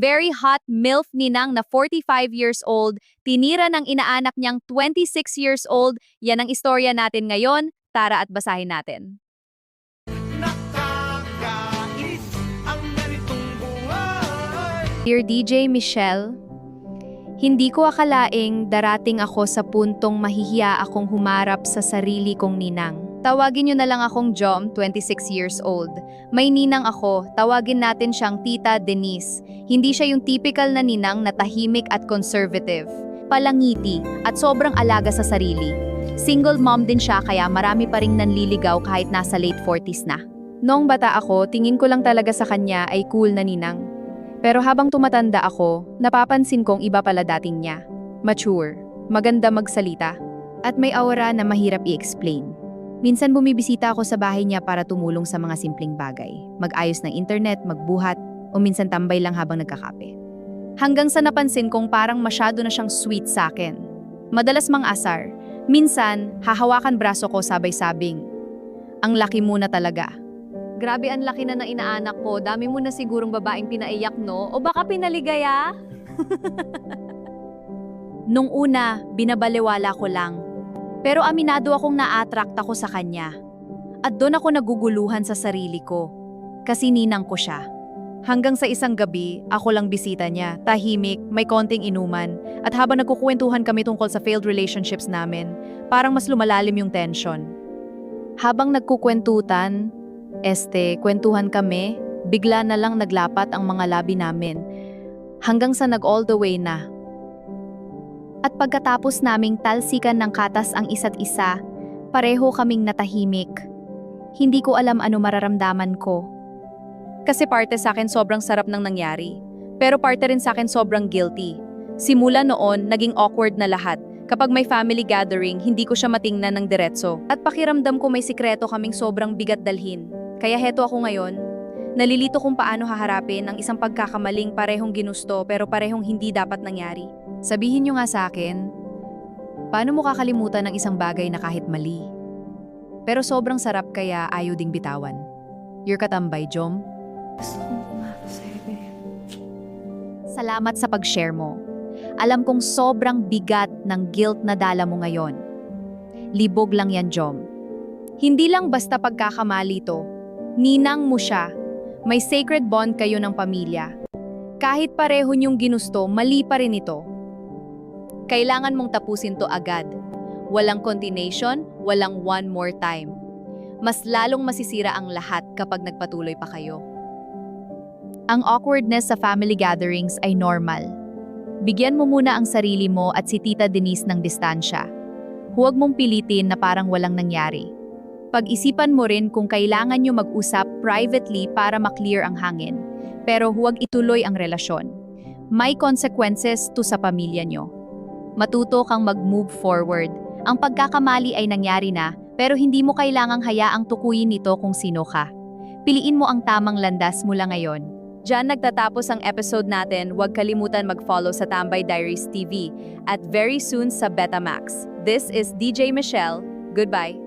Very hot MILF ninang na 45 years old, tinira ng inaanak niyang 26 years old. Yan ang istorya natin ngayon. Tara at basahin natin. Nakakainis ang ganitong buhay. Dear DJ Michelle, hindi ko akalaing darating ako sa puntong mahihiya akong humarap sa sarili kong ninang. Tawagin niyo na lang akong Jom, 26 years old. May ninang ako, tawagin natin siyang Tita Denise. Hindi siya yung typical na ninang na tahimik at conservative. Palangiti at sobrang alaga sa sarili. Single mom din siya kaya marami pa ring nanliligaw kahit nasa late 40s na. Noong bata ako, tingin ko lang talaga sa kanya ay cool na ninang. Pero habang tumatanda ako, napapansin kong iba pala dating niya. Mature, maganda magsalita, at may aura na mahirap i-explain. Minsan bumibisita ako sa bahay niya para tumulong sa mga simpleng bagay. Mag-ayos ng internet, magbuhat, o minsan tambay lang habang nagkakape. Hanggang sa napansin kong parang masyado na siyang sweet sa akin. Madalas mang-asar. Minsan, hahawakan braso ko sabay-sabing. Ang laki mo na talaga. Grabe ang laki na ng inaanak ko. Dami mo na sigurong babaeng pinaiyak, no? O baka pinaligaya? Nung una, binabaliwala ko lang. Pero aminado akong na-attract ako sa kanya. At doon ako naguguluhan sa sarili ko. Kasi ninang ko siya. Hanggang sa isang gabi, ako lang bisita niya, tahimik, may konting inuman, at habang nagkukwentuhan kami tungkol sa failed relationships namin, parang mas lumalalim yung tension. Habang nagkukwentuhan kwentuhan kami, bigla na lang naglapat ang mga labi namin. Hanggang sa nag-all the way na. At pagkatapos naming talsikan ng katas ang isa't isa, pareho kaming natahimik. Hindi ko alam ano mararamdaman ko. Kasi parte sa akin sobrang sarap ng nangyari. Pero parte rin sa akin sobrang guilty. Simula noon, naging awkward na lahat. Kapag may family gathering, hindi ko siya matingnan ng diretso. At pakiramdam ko may sikreto kaming sobrang bigat dalhin. Kaya heto ako ngayon. Nalilito kung paano haharapin ang isang pagkakamaling parehong ginusto pero parehong hindi dapat nangyari. Sabihin niyo nga sa akin, paano mo kakalimutan ng isang bagay na kahit mali? Pero sobrang sarap kaya ayaw ding bitawan. Your katambay, Jom. Gusto kong kumako sa'yo, babe. Salamat sa pag-share mo. Alam kong sobrang bigat ng guilt na dala mo ngayon. Libog lang yan, Jom. Hindi lang basta pagkakamali to. Ninang mo siya. May sacred bond kayo ng pamilya. Kahit pareho niyong ginusto, mali pa rin ito. Kailangan mong tapusin to agad. Walang continuation, walang one more time. Mas lalong masisira ang lahat kapag nagpatuloy pa kayo. Ang awkwardness sa family gatherings ay normal. Bigyan mo muna ang sarili mo at si Tita Denise ng distansya. Huwag mong pilitin na parang walang nangyari. Pag-isipan mo rin kung kailangan nyo mag-usap privately para maklear ang hangin. Pero huwag ituloy ang relasyon. May consequences to sa pamilya nyo. Matuto kang mag-move forward. Ang pagkakamali ay nangyari na, pero hindi mo kailangang hayaang tukuyin nito kung sino ka. Piliin mo ang tamang landas mula ngayon. Diyan nagtatapos ang episode natin. Huwag kalimutan mag-follow sa Tambay Diaries TV at very soon sa Betamax. This is DJ Michelle. Goodbye.